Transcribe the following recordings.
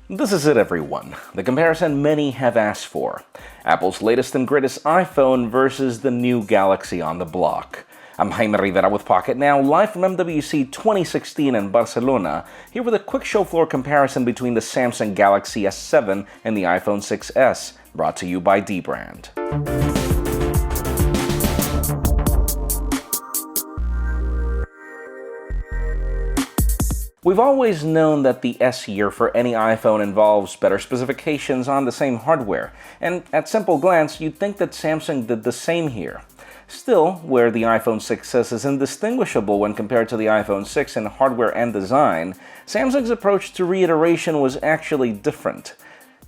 This is it, everyone. The comparison many have asked for. Apple's latest and greatest iPhone versus the new Galaxy on the block. I'm Jaime Rivera with Pocketnow, live from MWC 2016 in Barcelona, here with a quick show floor comparison between the Samsung Galaxy S7 and the iPhone 6s, brought to you by dbrand. We've always known that the S year for any iPhone involves better specifications on the same hardware, and at simple glance, you'd think that Samsung did the same here. Still, where the iPhone 6s is indistinguishable when compared to the iPhone 6 in hardware and design, Samsung's approach to reiteration was actually different.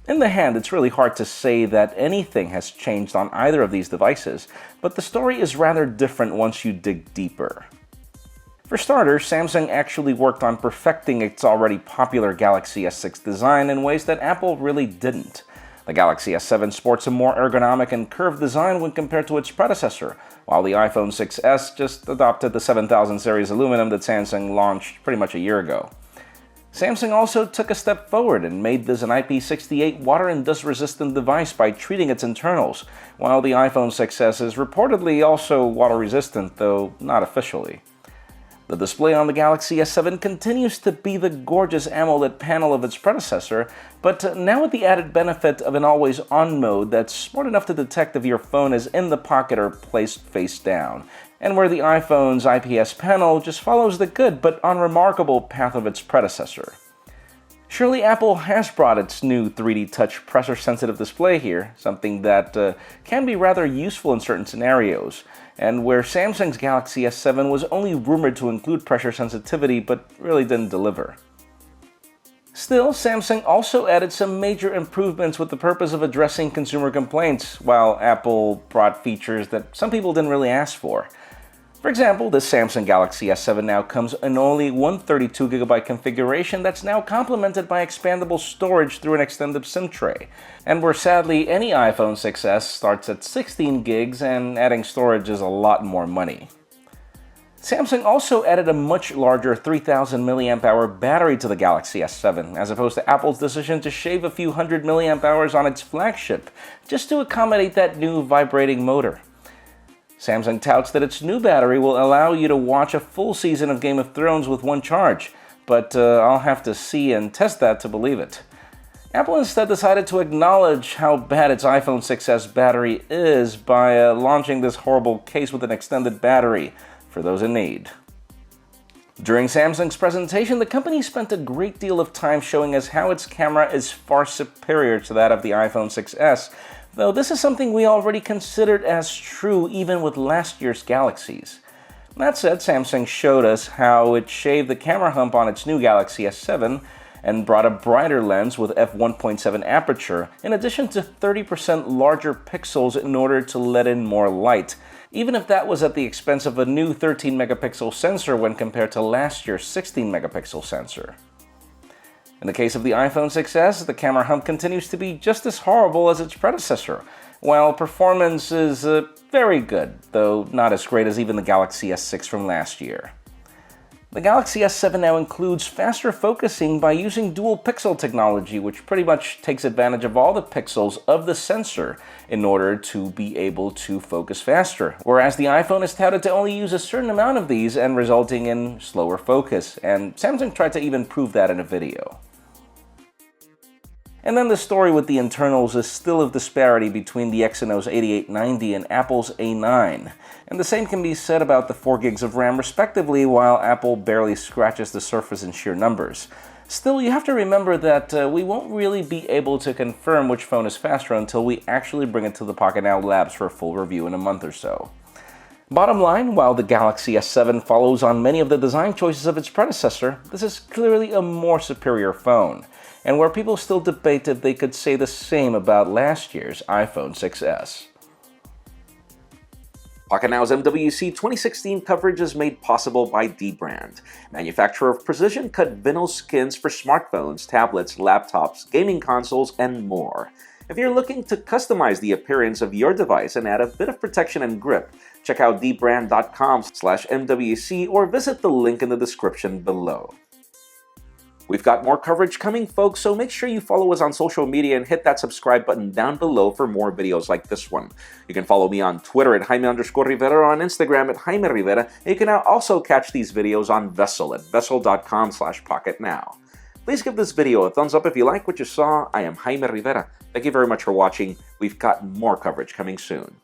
In the hand, it's really hard to say that anything has changed on either of these devices, but the story is rather different once you dig deeper. For starters, Samsung actually worked on perfecting its already popular Galaxy S6 design in ways that Apple really didn't. The Galaxy S7 sports a more ergonomic and curved design when compared to its predecessor, while the iPhone 6s just adopted the 7000 series aluminum that Samsung launched pretty much a year ago. Samsung also took a step forward and made this an IP68 water and dust resistant device by treating its internals, while the iPhone 6s is reportedly also water resistant, though not officially. The display on the Galaxy S7 continues to be the gorgeous AMOLED panel of its predecessor, but now with the added benefit of an always-on mode that's smart enough to detect if your phone is in the pocket or placed face down, and where the iPhone's IPS panel just follows the good but unremarkable path of its predecessor. Surely Apple has brought its new 3D Touch pressure-sensitive display here, something that can be rather useful in certain scenarios, and where Samsung's Galaxy S7 was only rumored to include pressure sensitivity but really didn't deliver. Still, Samsung also added some major improvements with the purpose of addressing consumer complaints, while Apple brought features that some people didn't really ask for. For example, the Samsung Galaxy S7 now comes in only one 32GB configuration that's now complemented by expandable storage through an extended SIM tray, and where sadly any iPhone 6s starts at 16GB and adding storage is a lot more money. Samsung also added a much larger 3000 mAh battery to the Galaxy S7, as opposed to Apple's decision to shave a few hundred milliamp hours on its flagship, just to accommodate that new vibrating motor. Samsung touts that its new battery will allow you to watch a full season of Game of Thrones with one charge, but I'll have to see and test that to believe it. Apple instead decided to acknowledge how bad its iPhone 6s battery is by launching this horrible case with an extended battery for those in need. During Samsung's presentation, the company spent a great deal of time showing us how its camera is far superior to that of the iPhone 6s, though this is something we already considered as true even with last year's Galaxies. That said, Samsung showed us how it shaved the camera hump on its new Galaxy S7 and brought a brighter lens with f1.7 aperture, in addition to 30% larger pixels in order to let in more light, even if that was at the expense of a new 13-megapixel sensor when compared to last year's 16-megapixel sensor. In the case of the iPhone 6s, the camera hump continues to be just as horrible as its predecessor, while performance is very good, though not as great as even the Galaxy S6 from last year. The Galaxy S7 now includes faster focusing by using dual pixel technology, which pretty much takes advantage of all the pixels of the sensor in order to be able to focus faster, whereas the iPhone is touted to only use a certain amount of these and resulting in slower focus, and Samsung tried to even prove that in a video. And then the story with the internals is still of disparity between the Exynos 8890 and Apple's A9, and the same can be said about the 4GB of RAM respectively, while Apple barely scratches the surface in sheer numbers. Still, you have to remember that we won't really be able to confirm which phone is faster until we actually bring it to the Pocketnow labs for a full review in a month or so. Bottom line, while the Galaxy S7 follows on many of the design choices of its predecessor, this is clearly a more superior phone, and where people still debate if they could say the same about last year's iPhone 6s. Pocketnow's MWC 2016 coverage is made possible by dbrand, manufacturer of precision-cut vinyl skins for smartphones, tablets, laptops, gaming consoles, and more. If you're looking to customize the appearance of your device and add a bit of protection and grip, check out dbrand.com/MWC or visit the link in the description below. We've got more coverage coming, folks, so make sure you follow us on social media and hit that subscribe button down below for more videos like this one. You can follow me on Twitter at Jaime_Rivera or on Instagram at Jaime Rivera. And you can now also catch these videos on Vessel at vessel.com/Pocketnow. Please give this video a thumbs up if you like what you saw. I am Jaime Rivera. Thank you very much for watching. We've got more coverage coming soon.